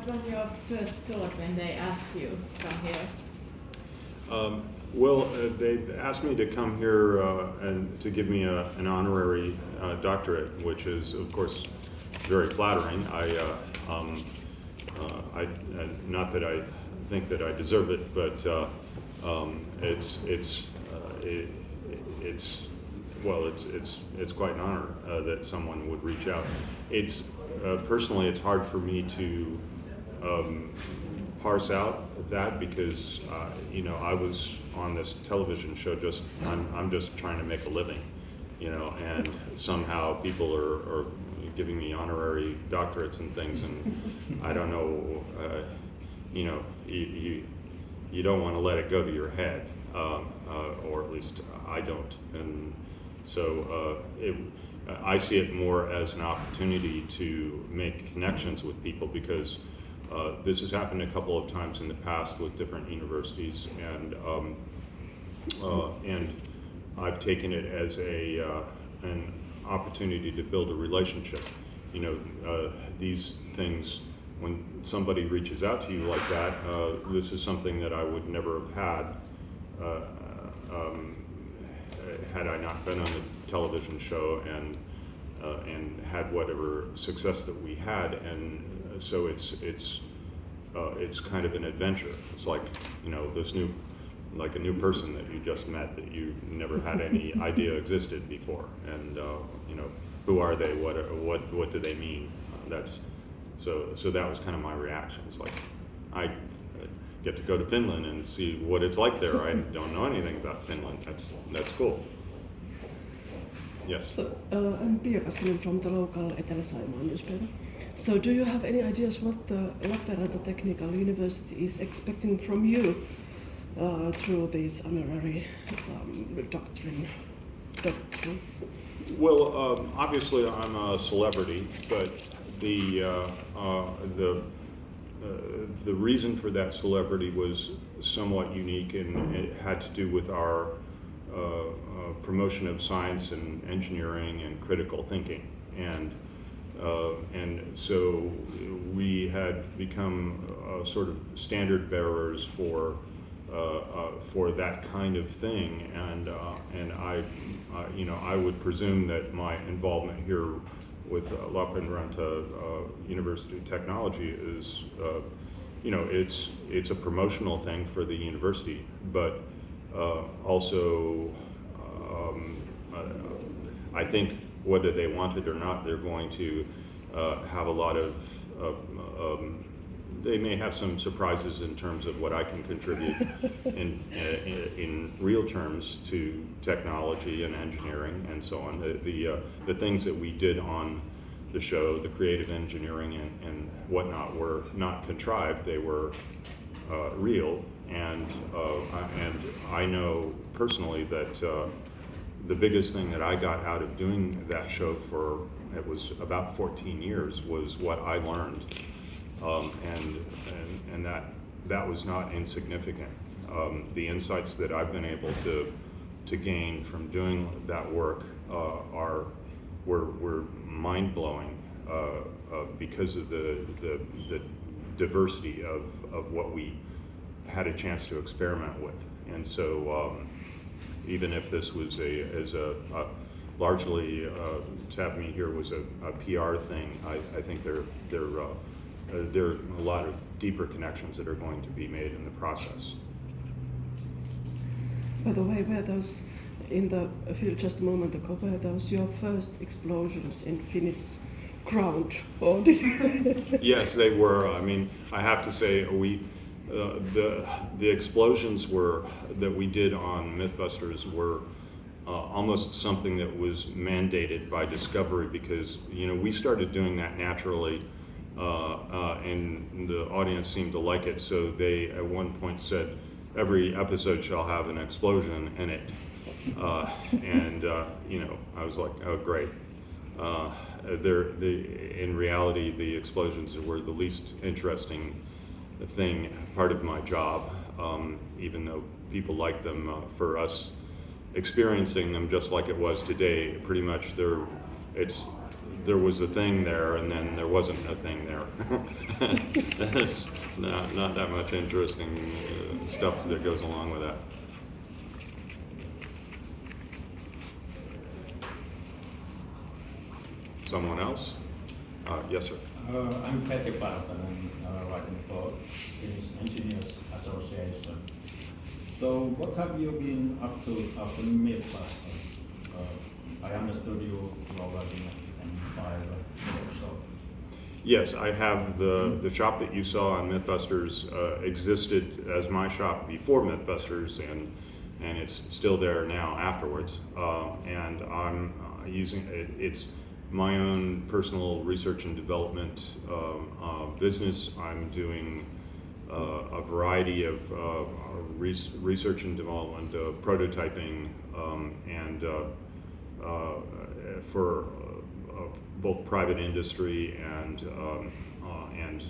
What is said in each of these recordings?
What was your first thought when they asked you to come here? They asked me to come here and to give me an honorary doctorate, which is, of course, very flattering. Not that I think that I deserve it, but it's quite an honor that someone would reach out. It's personally, it's hard for me to parse out that because I was on this television show I'm just trying to make a living, and somehow people are giving me honorary doctorates and things, and I don't know, you don't want to let it go to your head, or at least I don't, and so I see it more as an opportunity to make connections with people because this has happened a couple of times in the past with different universities, and I've taken it as an opportunity to build a relationship. These things, when somebody reaches out to you like that, this is something that I would never have had I not been on the television show and had whatever success that we had, and so it's kind of an adventure. It's like like a new person that you just met that you never had any idea existed before, and who are they? What do they mean? So that was kind of my reaction. It's like I get to go to Finland and see what it's like there. I don't know anything about Finland. That's cool. Yes. So I'm Pia Kaskinen from the local Etelä-Saimaa newspaper. So do you have any ideas what the Lappeenranta Technical University is expecting from you through this honorary doctrine? Well, obviously I'm a celebrity, but the reason for that celebrity was somewhat unique, and it had to do with our promotion of science and engineering and critical thinking, and so we had become sort of standard bearers for that kind of thing, and I would presume that my involvement here with Lappeenranta University of Technology is, it's a promotional thing for the university, but also I think whether they want it or not, they're going to have a lot of they may have some surprises in terms of what I can contribute in real terms to technology and engineering and so on. The things that we did on the show, the creative engineering and whatnot, were not contrived. They were real, and I know personally that the biggest thing that I got out of doing that show for, it was about 14 years, was what I learned. And that was not insignificant. The insights that I've been able to gain from doing that work were mind-blowing because of the diversity of what we had a chance to experiment with. And so even if this was largely to have me here was a PR thing, I think there are a lot of deeper connections that are going to be made in the process. By the way, were those, in the field just a moment ago, were those your first explosions in Finnish ground? Or did Yes, they were. I mean, I have to say, the explosions that we did on Mythbusters were almost something that was mandated by Discovery, because we started doing that naturally. And the audience seemed to like it, so they at one point said every episode shall have an explosion in it, and I was like, oh great. In reality, the explosions were the least interesting part of my job, even though people liked them. For us experiencing them just like it was today, pretty much there was a thing there and then there wasn't a thing there. There's not that much interesting stuff that goes along with that. Someone else? Yes, sir. I'm Petri Partanen, writing for Finnish Engineers Association. So what have you been up to after Mythbusters? I understood you were working on 5 or so. Yes, I have the shop that you saw on Mythbusters existed as my shop before Mythbusters, and it's still there now afterwards. And I'm using it. It's my own personal research and development business. I'm doing a variety of research and development, prototyping, and for both private industry and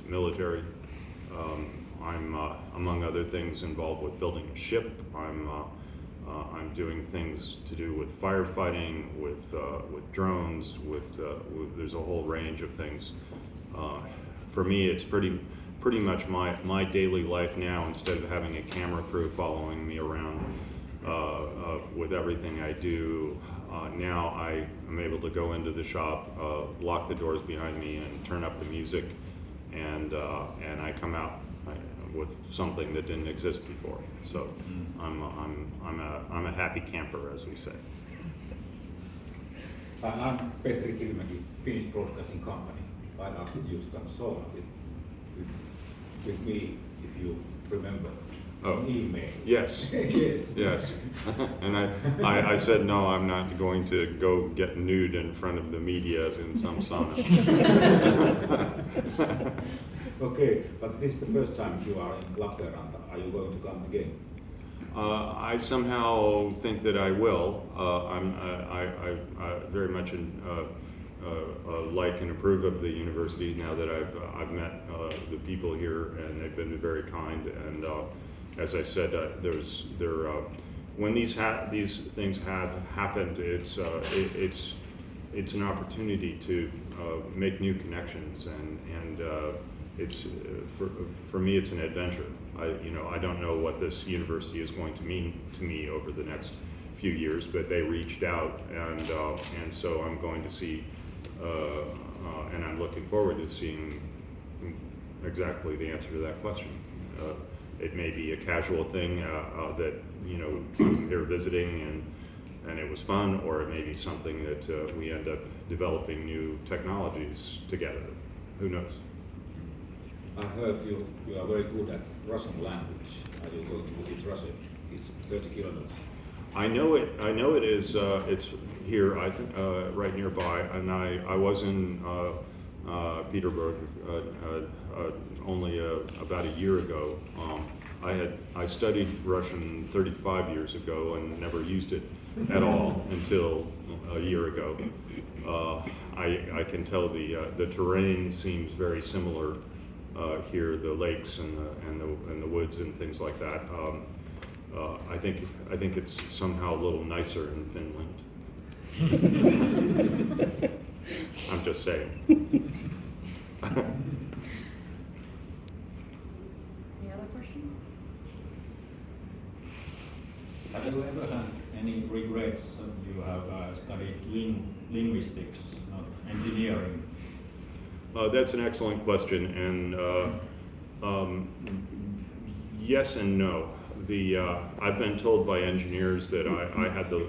military. I'm among other things involved with building a ship. I'm doing things to do with firefighting, with drones, there's a whole range of things. For me, it's pretty much my daily life now. Instead of having a camera crew following me around with everything I do, now I am able to go into the shop, lock the doors behind me, and turn up the music, and I come out with something that didn't exist before. So I'm a happy camper, as we say. I'm Petri Kilmäki, Finnish Broadcasting Company. I asked you to come sauna with me, if you remember. Oh, email. Yes. Yes. Yes. And I said, no, I'm not going to go get nude in front of the media in some sauna. Okay, but this is the first time you are in Lappeenranta. Are you going to come again? I somehow think that I will. I very much like and approve of the university now that I've met the people here, and they've been very kind. And as I said, when these things have happened, it's an opportunity to make new connections, and it's for me it's an adventure. I don't know what this university is going to mean to me over the next few years, but they reached out, and so I'm going to see, and I'm looking forward to seeing exactly the answer to that question. It may be a casual thing that I'm here visiting and it was fun, or it may be something that we end up developing new technologies together. Who knows? I heard you are very good at Russian language. Are you going to teach Russian? It's 30 kilometers. I know it is. It's here, I think, right nearby. And I was in Petersburg only about a year ago. I studied Russian 35 years ago and never used it at all until a year ago. I can tell the terrain seems very similar here, the lakes and the woods and things like that. I think it's somehow a little nicer in Finland. I'm just saying. Any other questions? Have you ever had any regrets that you have studied linguistics, not engineering? That's an excellent question, and yes and no. I've been told by engineers that I had the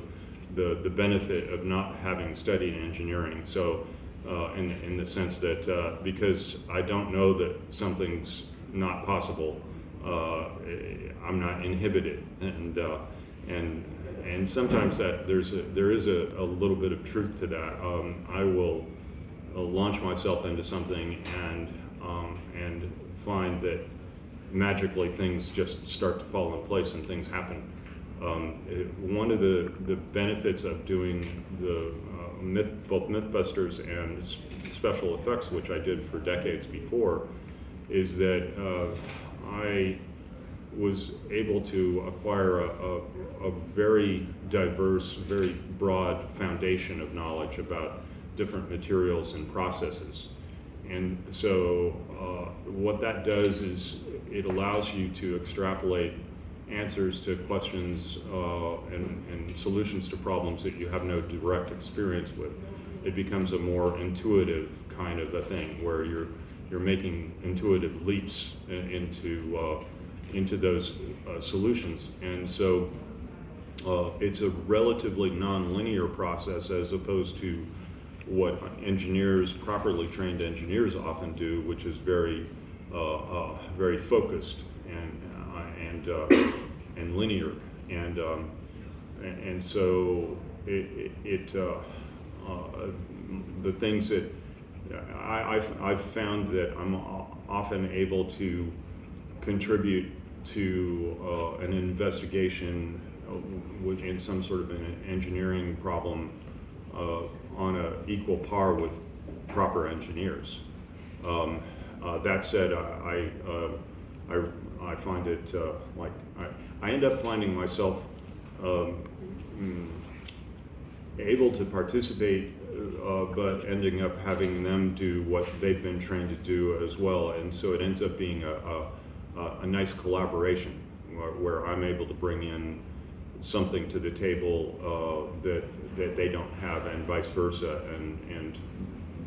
benefit of not having studied engineering. So, in the sense that because I don't know that something's not possible, I'm not inhibited, and sometimes that there is a little bit of truth to that. I will launch myself into something and find that magically things just start to fall in place and things happen. One of the benefits of doing both Mythbusters and special effects, which I did for decades before, is that I was able to acquire a very diverse, very broad foundation of knowledge about different materials and processes. And so what that does is it allows you to extrapolate answers to questions and solutions to problems that you have no direct experience with. It becomes a more intuitive kind of a thing where you're making intuitive leaps into those solutions. And so it's a relatively non-linear process as opposed to what engineers, properly trained engineers often do, which is very focused and linear. And so the things that I've found that I'm often able to contribute to an investigation in some sort of an engineering problem on an equal par with proper engineers. That said, I find it like I end up finding myself able to participate, but ending up having them do what they've been trained to do as well, and so it ends up being a nice collaboration where I'm able to bring in something to the table that they don't have, and vice versa, and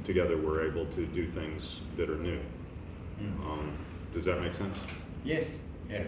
together we're able to do things that are new. Does that make sense? Yes, yes.